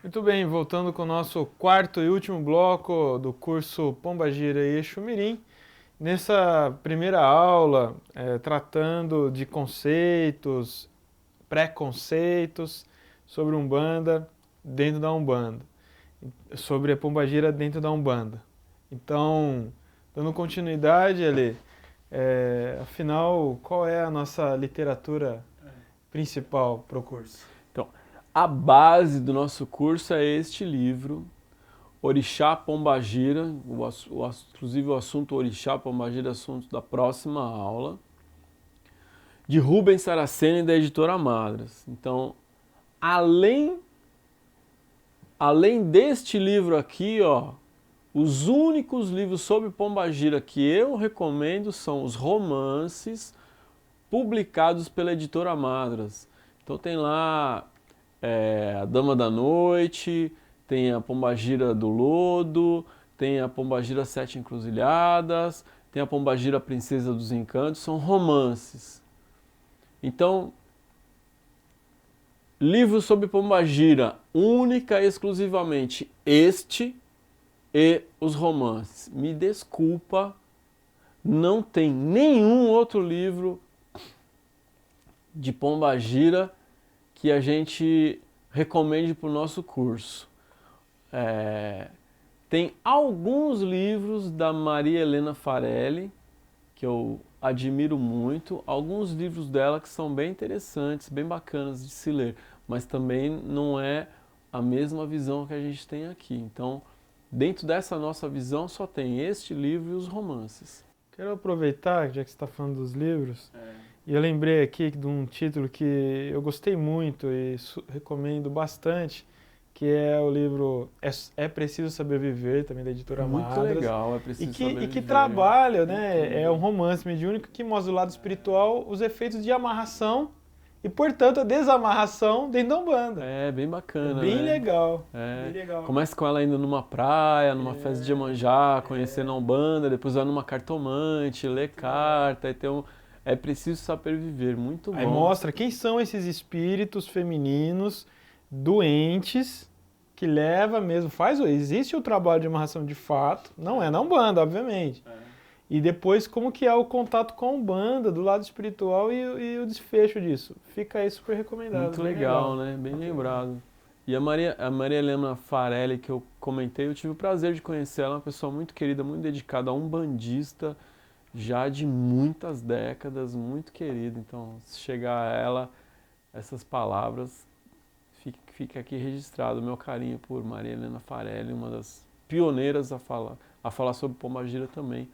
Muito bem, voltando com o nosso quarto e último bloco do curso Pombagira e Exu Mirim. Nessa primeira aula, tratando de conceitos, preconceitos sobre Umbanda dentro da Umbanda, sobre a Pombagira dentro da Umbanda. Então, dando continuidade, Ale, afinal, qual é a nossa literatura principal para o curso? Então, a base do nosso curso é este livro, Orixá Pombagira, inclusive o assunto Orixá Pombagira é assunto da próxima aula, de Rubens Saraceni, da editora Madras. Então, além deste livro aqui, ó, os únicos livros sobre Pombagira que eu recomendo são os romances publicados pela editora Madras. Então tem lá A Dama da Noite, tem a Pombagira do Lodo, tem a Pombagira Sete Encruzilhadas, tem a Pombagira Princesa dos Encantos, são romances. Então, livros sobre Pombagira, única e exclusivamente este e os romances. Me desculpa, não tem nenhum outro livro de Pombagira que a gente recomende para o nosso curso. Tem alguns livros da Maria Helena Farelli, que eu admiro muito, alguns livros dela que são bem interessantes, bem bacanas de se ler, mas também não é a mesma visão que a gente tem aqui. Então, dentro dessa nossa visão, só tem este livro e os romances. Quero aproveitar, já que você está falando dos livros, e eu lembrei aqui de um título que eu gostei muito e recomendo bastante, que é o livro É Preciso Saber Viver, também da editora Madras. Muito legal, É Preciso Saber Viver. E que trabalha, né, é um romance mediúnico que mostra do lado espiritual os efeitos de amarração e, portanto, a desamarração dentro da Umbanda. É, bem bacana, bem né? legal, bem legal. Começa com ela indo numa praia, numa festa de Iemanjá, conhecendo a Umbanda, depois vai numa cartomante, lê carta, e tem É Preciso Saber Viver, muito bom. Aí mostra quem são esses espíritos femininos doentes que leva mesmo, existe o trabalho de amarração de fato, não é na Umbanda, obviamente. E depois como que é o contato com a Umbanda, do lado espiritual e o desfecho disso. Fica aí super recomendado. Muito legal, né? Bem lembrado. E a Maria Helena Farelli, que eu comentei, eu tive o prazer de conhecer ela, uma pessoa muito querida, muito dedicada a umbandista, já de muitas décadas, muito querida. Então, se chegar a ela, essas palavras, fica aqui registrado o meu carinho por Maria Helena Farelli, uma das pioneiras a falar sobre Pombagira também.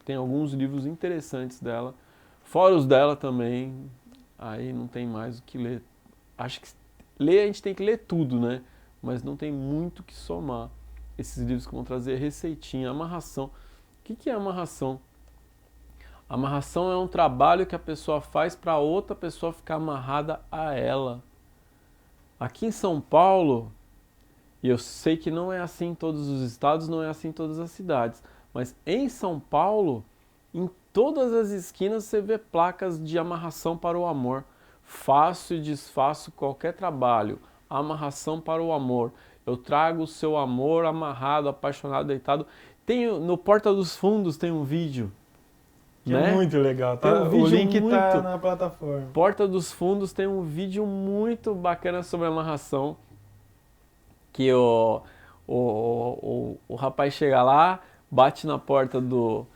Tem alguns livros interessantes dela, fora os dela também, aí não tem mais o que ler. Acho que ler a gente tem que ler tudo, né? Mas não tem muito o que somar. Esses livros que vão trazer receitinha, amarração. O que é amarração? Amarração é um trabalho que a pessoa faz para outra pessoa ficar amarrada a ela. Aqui em São Paulo, e eu sei que não é assim em todos os estados, não é assim em todas as cidades, mas em São Paulo, em todas as esquinas você vê placas de amarração para o amor. Faço e desfaço qualquer trabalho. Amarração para o amor. Eu trago o seu amor amarrado, apaixonado, deitado. No Porta dos Fundos tem um vídeo. Que é muito legal, tá? O link tá na plataforma. Porta dos Fundos tem um vídeo muito bacana sobre amarração. Que o rapaz chega lá, bate na porta do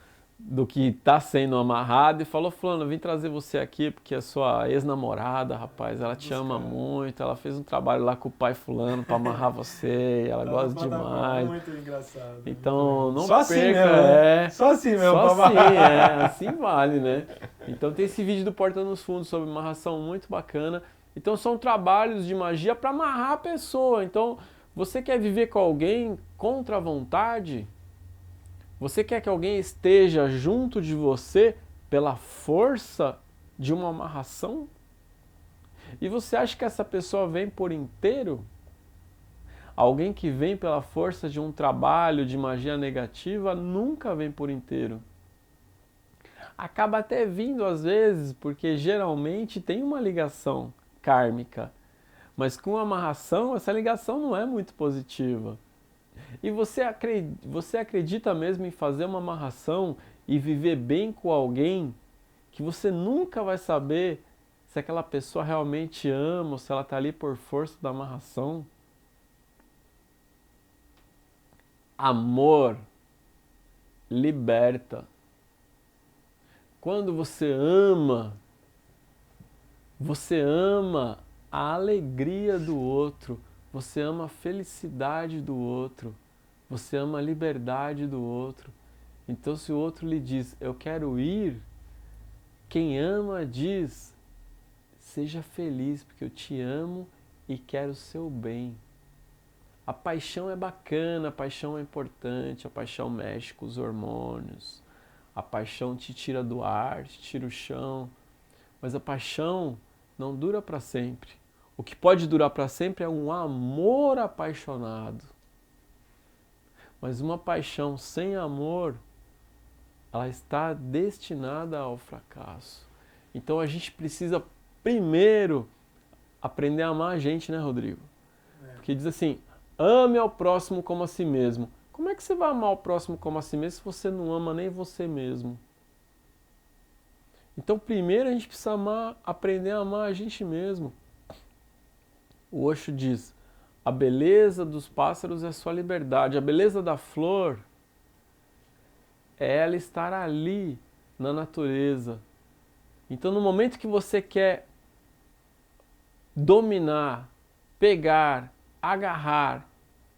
que está sendo amarrado e falou: fulano, eu vim trazer você aqui porque a sua ex-namorada, rapaz, ela te ama muito, ela fez um trabalho lá com o pai fulano para amarrar você, ela gosta demais. Muito engraçado. Então, não só perca, assim só assim mesmo. Só assim, assim vale, né? Então tem esse vídeo do Porta nos Fundos sobre amarração muito bacana. Então são trabalhos de magia para amarrar a pessoa. Então, você quer viver com alguém contra a vontade? Você quer que alguém esteja junto de você pela força de uma amarração? E você acha que essa pessoa vem por inteiro? Alguém que vem pela força de um trabalho de magia negativa nunca vem por inteiro. acaba até vindo às vezes, porque geralmente tem uma ligação kármica. Mas com amarração, essa ligação não é muito positiva. E você acredita mesmo em fazer uma amarração e viver bem com alguém que você nunca vai saber se aquela pessoa realmente ama ou se ela está ali por força da amarração? Amor liberta. Quando você ama a alegria do outro, você ama a felicidade do outro, você ama a liberdade do outro. Então, se o outro lhe diz, eu quero ir, quem ama diz, seja feliz, porque eu te amo e quero o seu bem. A paixão é bacana, a paixão é importante, a paixão mexe com os hormônios, a paixão te tira do ar, te tira o chão, mas a paixão não dura para sempre. O que pode durar para sempre é um amor apaixonado. Mas uma paixão sem amor, ela está destinada ao fracasso. Então a gente precisa primeiro aprender a amar a gente, né, Rodrigo? Porque diz assim, ame ao próximo como a si mesmo. Como é que você vai amar o próximo como a si mesmo se você não ama nem você mesmo? Então primeiro a gente precisa aprender a amar a gente mesmo. O Osho diz, a beleza dos pássaros é sua liberdade, a beleza da flor é ela estar ali na natureza. Então no momento que você quer dominar, pegar, agarrar,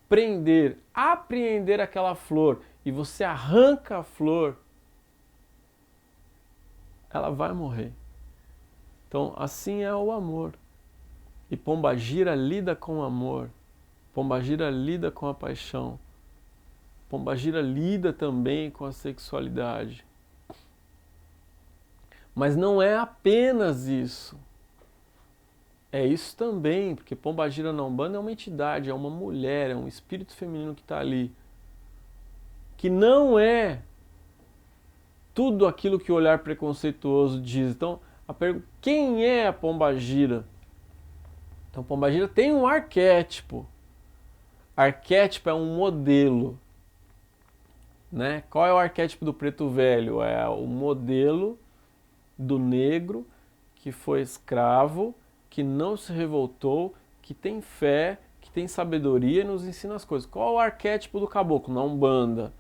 prender, apreender aquela flor e você arranca a flor, ela vai morrer. Então assim é o amor. E Pombagira lida com o amor, Pombagira lida com a paixão, Pombagira lida também com a sexualidade. Mas não é apenas isso. É isso também, porque Pombagira na Umbanda é uma entidade, é uma mulher, é um espírito feminino que está ali. Que não é tudo aquilo que o olhar preconceituoso diz. Então, a pergunta, quem é a Pombagira? Então, Pombagira tem um arquétipo. Arquétipo é um modelo. Né? Qual é o arquétipo do preto velho? É o modelo do negro que foi escravo, que não se revoltou, que tem fé, que tem sabedoria e nos ensina as coisas. Qual é o arquétipo do caboclo? Na Umbanda.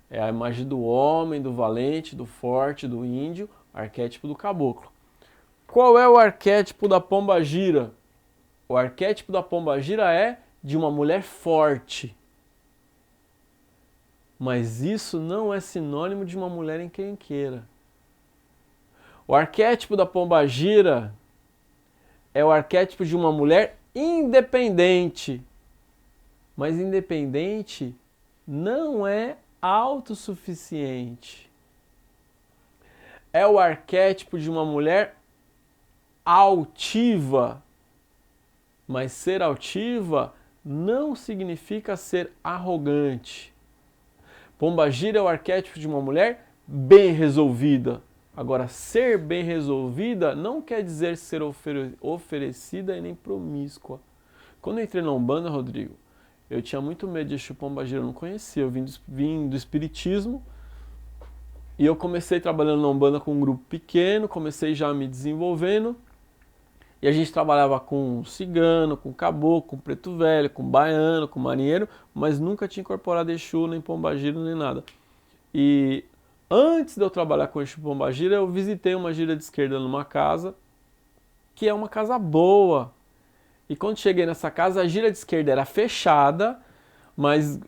É a imagem do homem, do valente, do forte, do índio, arquétipo do caboclo. Qual é o arquétipo da Pombagira? O arquétipo da Pombagira é de uma mulher forte. Mas isso não é sinônimo de uma mulher encrenqueira. O arquétipo da Pombagira é o arquétipo de uma mulher independente. Mas independente não é autossuficiente. É o arquétipo de uma mulher altiva. Mas ser altiva não significa ser arrogante. Pombagira é o arquétipo de uma mulher bem resolvida. Agora, ser bem resolvida não quer dizer ser oferecida e nem promíscua. Quando eu entrei na Umbanda, Rodrigo, eu tinha muito medo de Exu Pombagira, eu não conhecia. Eu vim do Espiritismo e eu comecei trabalhando na Umbanda com um grupo pequeno, comecei já me desenvolvendo. E a gente trabalhava com cigano, com caboclo, com preto velho, com baiano, com marinheiro, mas nunca tinha incorporado Exu, nem Pombagira, nem nada. E antes de eu trabalhar com Exu Pombagira, eu visitei uma gira de esquerda numa casa, que é uma casa boa. E quando cheguei nessa casa, a gira de esquerda era fechada, mas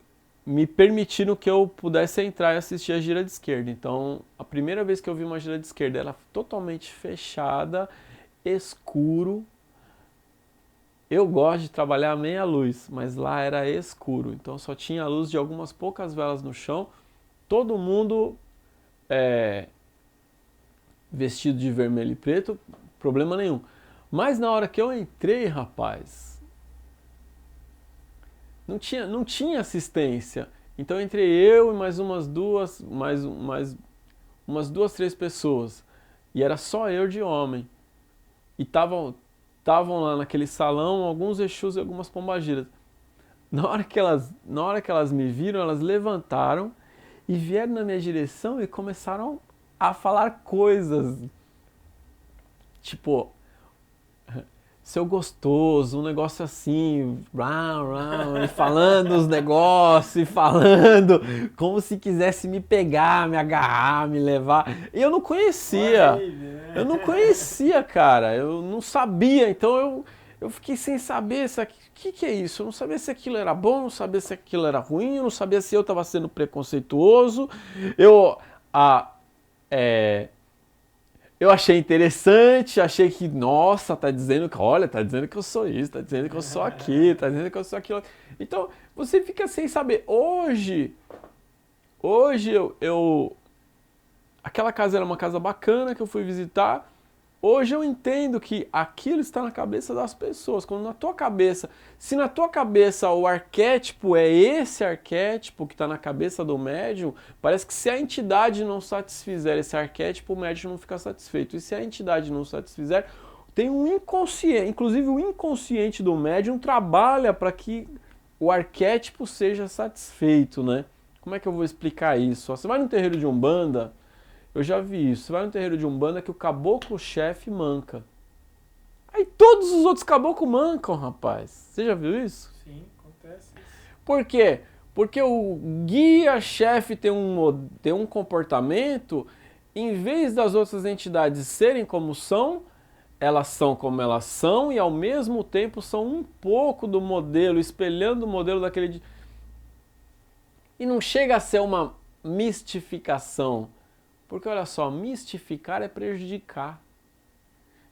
me permitiram que eu pudesse entrar e assistir a gira de esquerda. Então, a primeira vez que eu vi uma gira de esquerda, ela totalmente fechada, escuro. Eu gosto de trabalhar à meia luz, mas lá era escuro, então só tinha a luz de algumas poucas velas no chão, todo mundo vestido de vermelho e preto, problema nenhum. Mas na hora que eu entrei, rapaz, não tinha assistência. Então entrei eu e mais umas umas 2, 3 pessoas. E era só eu de homem. E estavam lá naquele salão alguns Exus e algumas pombagiras. Na hora que elas me viram, elas levantaram e vieram na minha direção e começaram a falar coisas. Tipo, seu gostoso, um negócio assim, e falando os negócios, e falando como se quisesse me pegar, me agarrar, me levar. E eu não conhecia. Eu não conhecia, cara. Eu não sabia. Então eu fiquei sem saber o que é isso. Eu não sabia se aquilo era bom, não sabia se aquilo era ruim, eu não sabia se eu estava sendo preconceituoso. Eu achei interessante, achei que, nossa, tá dizendo que eu sou isso, tá dizendo que eu sou aqui, tá dizendo que eu sou aquilo. Então, você fica sem saber. Hoje aquela casa era uma casa bacana que eu fui visitar. Hoje eu entendo que aquilo está na cabeça das pessoas. Quando na tua cabeça, se na tua cabeça o arquétipo é esse arquétipo que está na cabeça do médium, parece que se a entidade não satisfizer esse arquétipo, o médium não fica satisfeito. E se a entidade não satisfizer, tem um inconsciente, inclusive o inconsciente do médium trabalha para que o arquétipo seja satisfeito, né? Como é que eu vou explicar isso? Você vai no terreiro de Umbanda, eu já vi isso. Você vai no terreiro de Umbanda que o caboclo-chefe manca. Aí todos os outros caboclos mancam, rapaz. Você já viu isso? Sim, acontece isso. Por quê? Porque o guia-chefe tem um comportamento, em vez das outras entidades serem como são, elas são como elas são e ao mesmo tempo são um pouco do modelo, espelhando o modelo daquele... E não chega a ser uma mistificação. Porque olha só, mistificar é prejudicar.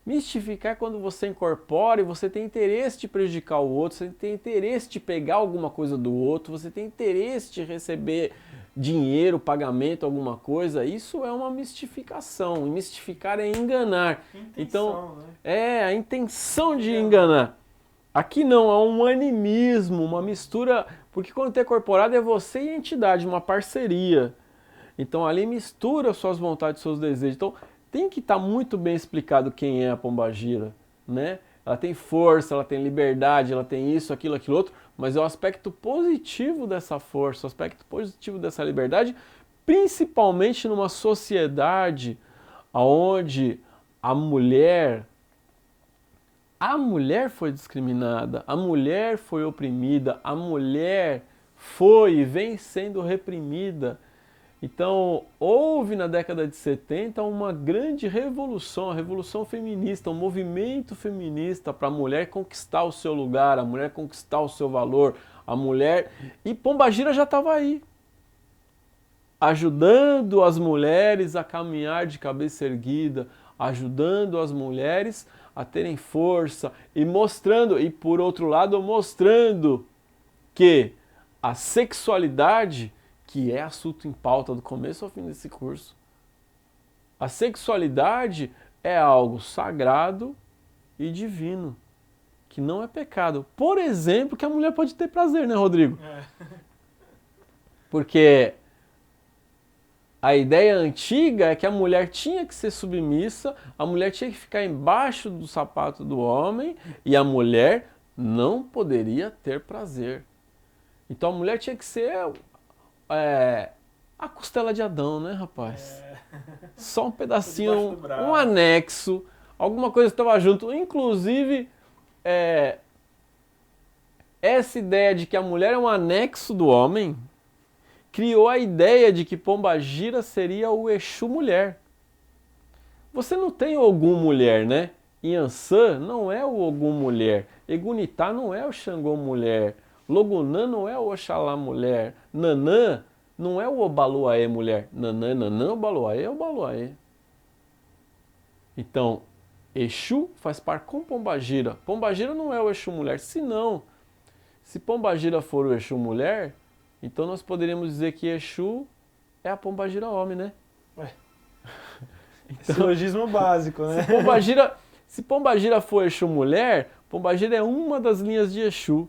Mistificar é quando você incorpora e você tem interesse de prejudicar o outro, você tem interesse de pegar alguma coisa do outro, você tem interesse de receber dinheiro, pagamento, alguma coisa. Isso é uma mistificação. E mistificar é enganar. Então, né? é a intenção de enganar. Aqui não, é um animismo, uma mistura. Porque quando é incorporado é você e a entidade, uma parceria. Então ali mistura suas vontades, seus desejos. Então tem que estar muito bem explicado quem é a pombagira, né? Ela tem força, ela tem liberdade, ela tem isso, aquilo, aquilo outro, mas é o aspecto positivo dessa força, o aspecto positivo dessa liberdade, principalmente numa sociedade onde a mulher foi discriminada, a mulher foi oprimida, a mulher foi e vem sendo reprimida. Então, houve na década de 70 uma grande revolução, a revolução feminista, um movimento feminista para a mulher conquistar o seu lugar, a mulher conquistar o seu valor, a mulher... E Pombagira já estava aí, ajudando as mulheres a caminhar de cabeça erguida, ajudando as mulheres a terem força e mostrando, e por outro lado, mostrando que a sexualidade... que é assunto em pauta do começo ao fim desse curso. A sexualidade é algo sagrado e divino, que não é pecado. Por exemplo, que a mulher pode ter prazer, né, Rodrigo? Porque a ideia antiga é que a mulher tinha que ser submissa, a mulher tinha que ficar embaixo do sapato do homem e a mulher não poderia ter prazer. Então a mulher tinha que ser... a costela de Adão, né, rapaz? Só um pedacinho, um anexo, alguma coisa que estava junto. Inclusive, essa ideia de que a mulher é um anexo do homem criou a ideia de que Pombagira seria o Exu mulher. Você não tem Ogum mulher, né? Iansã não é o Ogum mulher. Egunitá não é o Xangô mulher. Logunã não é o Oxalá mulher. Nanã não é o Obaluaê mulher. Nanã, nanã, Obaluaê é Obaluaê. Então, Exu faz par com Pombagira. Pombagira não é o Exu mulher. Se Pombagira for o Exu mulher, então nós poderíamos dizer que Exu é a Pombagira homem, né? Então, silogismo básico, né? Se Pombagira for Exu mulher, Pombagira é uma das linhas de Exu.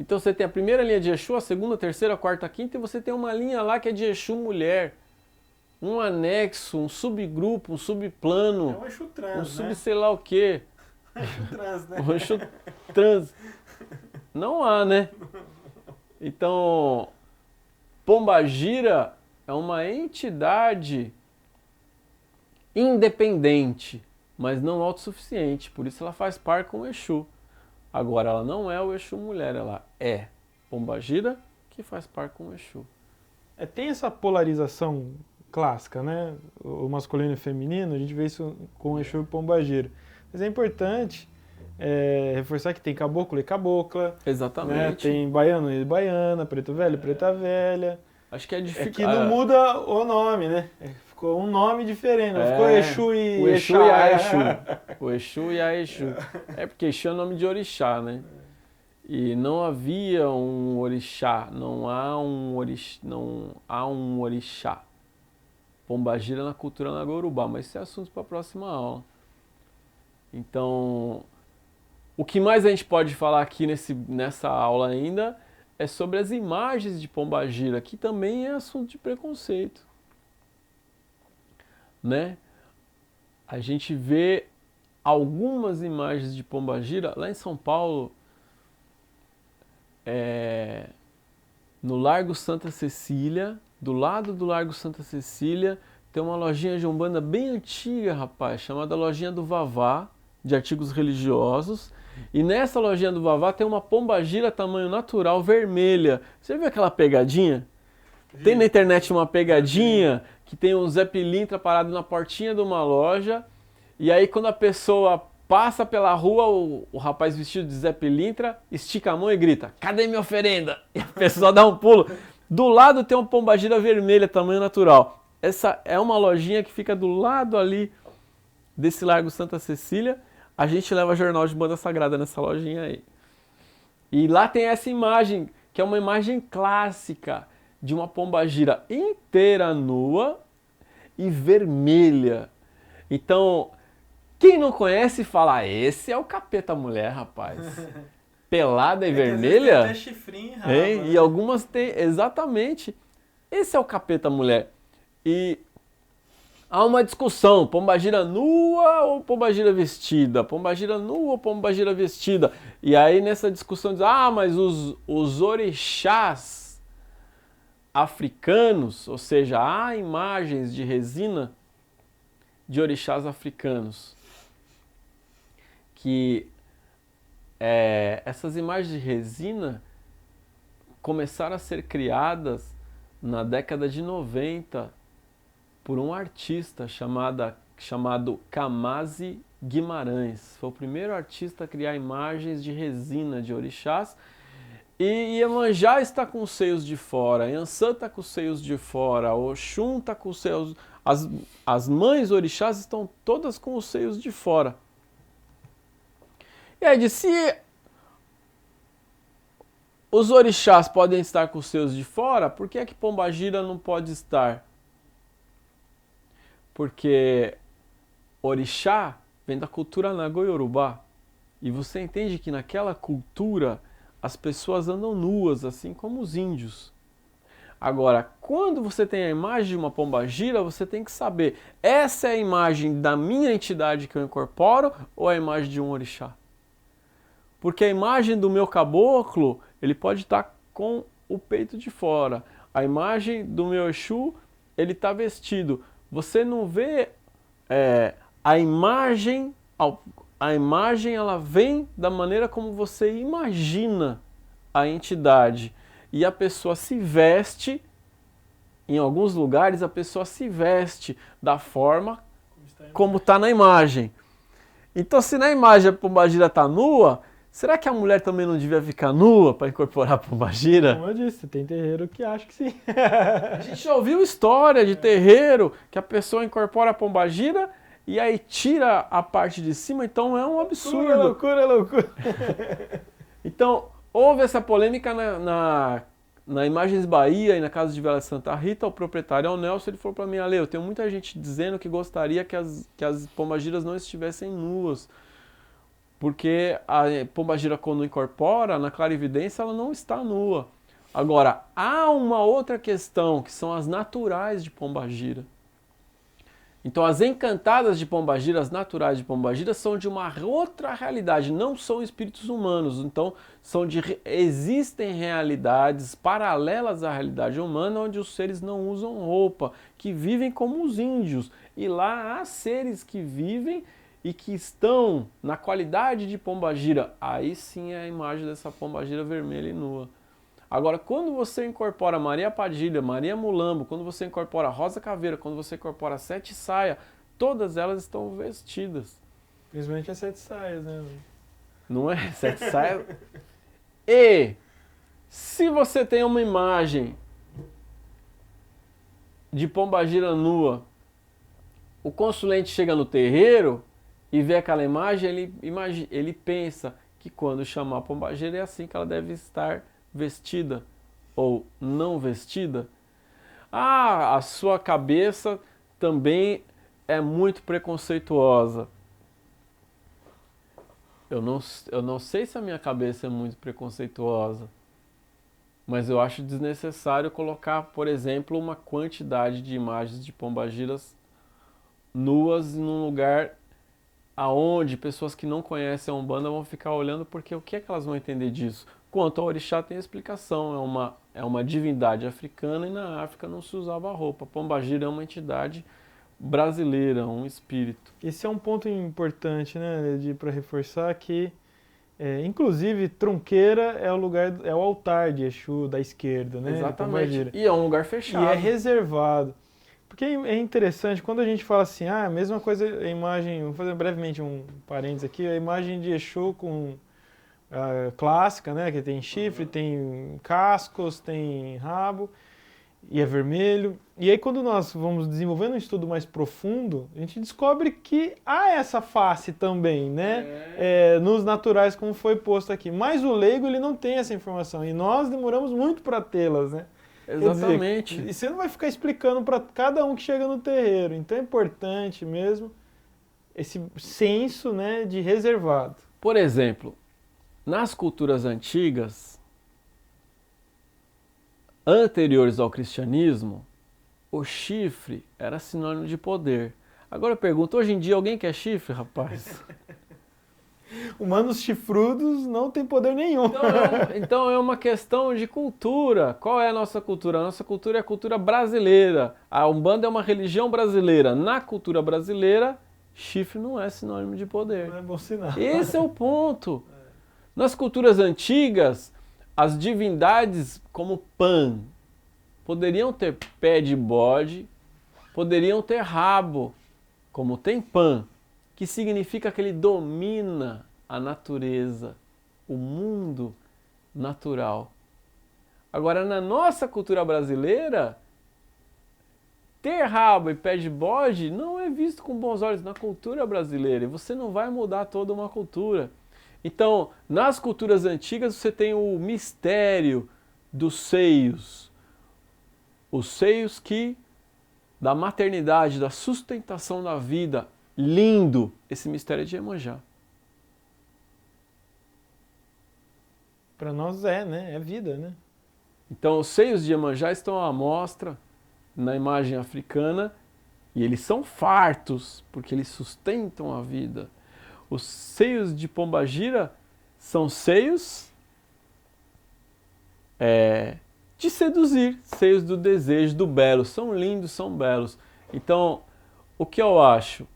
Então você tem a primeira linha de Exu, a segunda, a terceira, a quarta, a quinta, e você tem uma linha lá que é de Exu mulher. um anexo, um subgrupo, um subplano, É um Exu trans, um sub né? sei lá o quê. Exu trans, né? Um Exu trans. Não há, né? Então, Pombagira é uma entidade independente, mas não autossuficiente. Por isso ela faz par com o Exu. Agora, ela não é o Exu mulher, ela é Pombagira que faz par com o Exu. Tem essa polarização clássica, né? O masculino e o feminino, a gente vê isso com o Exu e Pombagira. Mas é importante reforçar que tem caboclo e cabocla, né? Exatamente. Tem baiano e baiana, preto velho e preta velha. Acho que é É difícil. que não muda o nome, né? Ficou um nome diferente, não ficou Exu e o Exu Exá. e a Exu. O Exu e a Exu. É porque Exu é nome de orixá, né? E não havia um orixá, não há um orixá. Pombagira na cultura Nagorubá, mas isso é assunto para a próxima aula. Então, o que mais a gente pode falar aqui nessa aula ainda é sobre as imagens de Pombagira, que também é assunto de preconceito, né? A gente vê algumas imagens de Pombagira lá em São Paulo, no Largo Santa Cecília, do lado do Largo Santa Cecília, tem uma lojinha de Umbanda bem antiga, rapaz, chamada Lojinha do Vavá, de artigos religiosos. E nessa lojinha do Vavá tem uma pombagira tamanho natural vermelha. Você viu aquela pegadinha? Tem na internet uma pegadinha que tem um Zé Pilintra parado na portinha de uma loja. E aí quando a pessoa passa pela rua, o rapaz vestido de Zé Pilintra estica a mão e grita: "Cadê minha oferenda?" E a pessoa dá um pulo. Do lado tem uma pombagira vermelha tamanho natural. Essa é uma lojinha que fica do lado ali desse Largo Santa Cecília. A gente leva jornal de banda sagrada nessa lojinha aí. E lá tem essa imagem, que é uma imagem clássica de uma pombagira inteira nua e vermelha. Então, quem não conhece fala: esse é o capeta mulher, rapaz. Pelada e vermelha. Tem até chifrinho, rabo, né? E algumas tem, exatamente. Esse é o capeta mulher. E há uma discussão, pombagira nua ou pombagira vestida? Pombagira nua ou pombagira vestida? E aí nessa discussão diz: mas os orixás africanos, ou seja, há imagens de resina de orixás africanos. Que essas imagens de resina começaram a ser criadas na década de 90 por um artista chamado Kamasi Guimarães. Foi o primeiro artista a criar imagens de resina de orixás. E Iemanjá está com os seios de fora, Iansã está com os seios de fora, Oxum está com os seios... As mães orixás estão todas com os seios de fora. E aí diz: se os orixás podem estar com os seios de fora, por que é que pombagira não pode estar? Porque orixá vem da cultura Nagô-Yorubá. E você entende que naquela cultura as pessoas andam nuas, assim como os índios. Agora, quando você tem a imagem de uma pombagira, você tem que saber: essa é a imagem da minha entidade que eu incorporo ou é a imagem de um orixá? Porque a imagem do meu caboclo, ele pode estar com o peito de fora. A imagem do meu Exu, ele está vestido. Você não vê a imagem ela vem da maneira como você imagina a entidade. E a pessoa se veste, em alguns lugares a pessoa se veste da forma como está na imagem. Então, se na imagem a pombagira está nua, será que a mulher também não devia ficar nua para incorporar a pombagira? Como eu disse, tem terreiro que acha que sim. A gente já ouviu história de terreiro que a pessoa incorpora a pombagira e aí tira a parte de cima, então é um absurdo. Loucura. Então, houve essa polêmica na Imagens Bahia e na Casa de Vela Santa Rita. O proprietário é o Nelson, ele falou para mim: Ale, eu tenho muita gente dizendo que gostaria que as pombagiras não estivessem nuas. Porque a pombagira, quando incorpora, na clarividência, ela não está nua. Agora, há uma outra questão, que são as naturais de pombagira. Então as encantadas de Pombagira, as naturais de Pombagira, são de uma outra realidade, não são espíritos humanos. Então existem realidades paralelas à realidade humana, onde os seres não usam roupa, que vivem como os índios. E lá há seres que vivem e que estão na qualidade de Pombagira. Aí sim é a imagem dessa Pombagira vermelha e nua. Agora, quando você incorpora Maria Padilha, Maria Mulambo, quando você incorpora Rosa Caveira, quando você incorpora Sete Saia, todas elas estão vestidas. Principalmente as 7 saias, né? Não é? Sete Saia. E se você tem uma imagem de Pombagira nua, o consulente chega no terreiro e vê aquela imagem, ele pensa que quando chamar a Pombagira é assim que ela deve estar vestida ou não vestida. Ah, a sua cabeça também é muito preconceituosa. Eu não sei se a minha cabeça é muito preconceituosa, mas eu acho desnecessário colocar, por exemplo, uma quantidade de imagens de pombagiras nuas num lugar aonde pessoas que não conhecem a Umbanda vão ficar olhando, porque o que é que elas vão entender disso? Quanto ao orixá tem explicação, é uma divindade africana e na África não se usava roupa. Pombagira é uma entidade brasileira, um espírito. Esse é um ponto importante, né, para reforçar que, inclusive, Tronqueira é o lugar, é o altar de Exu da esquerda, né? Exatamente. E é um lugar fechado. E é reservado. Porque é interessante, quando a gente fala assim, a mesma coisa, a imagem, vou fazer brevemente um parênteses aqui, a imagem de Exu com clássica, né, que tem chifre, tem cascos, tem rabo, e é vermelho. E aí quando nós vamos desenvolvendo um estudo mais profundo, a gente descobre que há essa face também, né, nos naturais, como foi posto aqui. Mas o leigo, ele não tem essa informação, e nós demoramos muito para tê-las, né? Exatamente. Dizer, e você não vai ficar explicando para cada um que chega no terreiro. Então é importante mesmo esse senso, né, de reservado. Por exemplo, nas culturas antigas, anteriores ao cristianismo, o chifre era sinônimo de poder. Agora eu pergunto, hoje em dia alguém quer chifre, rapaz? Humanos chifrudos não têm poder nenhum. Então é uma questão de cultura. Qual é a nossa cultura? A nossa cultura é a cultura brasileira. A Umbanda é uma religião brasileira. Na cultura brasileira, chifre não é sinônimo de poder. Não é bom sinal. Esse é o ponto. Nas culturas antigas, as divindades como Pan poderiam ter pé de bode, poderiam ter rabo, como tem Pan, que significa que ele domina a natureza, o mundo natural. Agora, na nossa cultura brasileira, ter rabo e pé de bode não é visto com bons olhos na cultura brasileira. E você não vai mudar toda uma cultura. Então, nas culturas antigas, você tem o mistério dos seios. Os seios da maternidade, da sustentação da vida. Lindo! Esse mistério é de Iemanjá. Para nós né? É vida, né? Então, os seios de Iemanjá estão à mostra na imagem africana e eles são fartos, porque eles sustentam a vida. Os seios de Pombagira são seios de seduzir, seios do desejo, do belo. São lindos, são belos. Então, o que eu acho?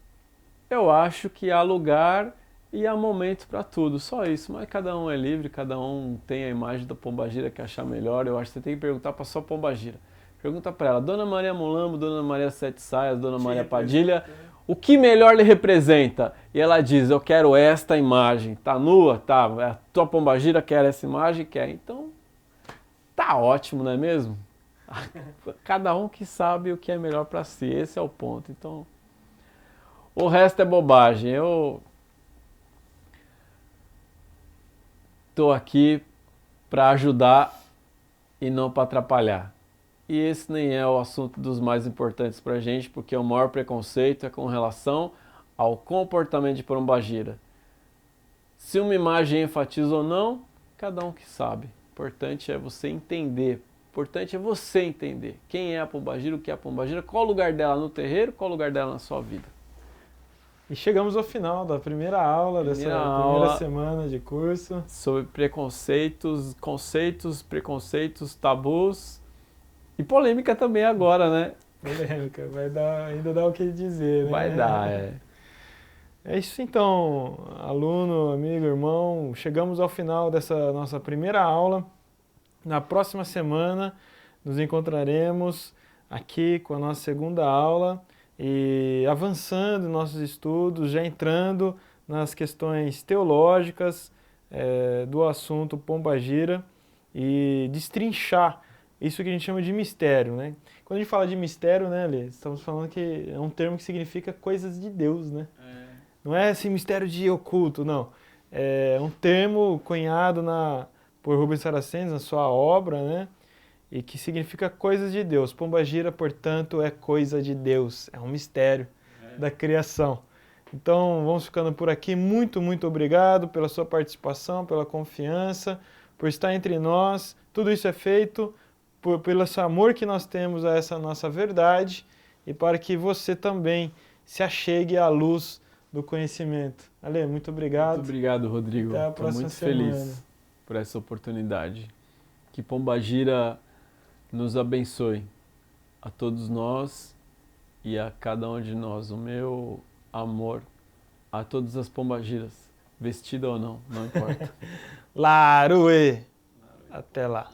Eu acho que há lugar e há momento para tudo, só isso. Mas cada um é livre, cada um tem a imagem da Pombagira que achar melhor. Eu acho que você tem que perguntar para sua Pombagira. Pergunta para ela, Dona Maria Mulambo, Dona Maria Sete Saias, Dona Maria Padilha, o que melhor lhe representa? E ela diz, eu quero esta imagem. Tá nua? Tá. A tua Pombagira quer essa imagem? Quer. Então, tá ótimo, não é mesmo? Cada um que sabe o que é melhor para si. Esse é o ponto. Então, o resto é bobagem. Eu tô aqui para ajudar e não para atrapalhar. E esse nem é o assunto dos mais importantes para a gente, porque o maior preconceito é com relação ao comportamento de Pombagira. Se uma imagem enfatiza ou não, cada um que sabe. O importante é você entender importante é você entender quem é a pombagira, o que é a pombagira, qual o lugar dela no terreiro, qual o lugar dela na sua vida. E chegamos ao final da primeira aula dessa primeira semana de curso. Sobre preconceitos, preconceitos, tabus e polêmica também agora, né? Polêmica, ainda dá o que dizer, né? Vai dar, é. É isso então, aluno, amigo, irmão. Chegamos ao final dessa nossa primeira aula. Na próxima semana nos encontraremos aqui com a nossa segunda aula e avançando em nossos estudos, já entrando nas questões teológicas do assunto pombagira e destrinchar isso que a gente chama de mistério, né? Quando a gente fala de mistério, né, Lê, estamos falando que é um termo que significa coisas de Deus, né? Não é esse mistério de oculto, não. É um termo cunhado por Rubens Saracens na sua obra, né? E que significa coisas de Deus. Pombagira, portanto, é coisa de Deus, é um mistério da criação. Então, vamos ficando por aqui. Muito, muito obrigado pela sua participação, pela confiança, por estar entre nós. Tudo isso é feito pelo esse amor que nós temos a essa nossa verdade e para que você também se achegue à luz do conhecimento. Ale, muito obrigado. Muito obrigado, Rodrigo. Até a próxima muito semana. Feliz por essa oportunidade. Que Pombagira nos abençoe, a todos nós e a cada um de nós. O meu amor a todas as pombagiras, vestida ou não, não importa. Laruê! Até lá.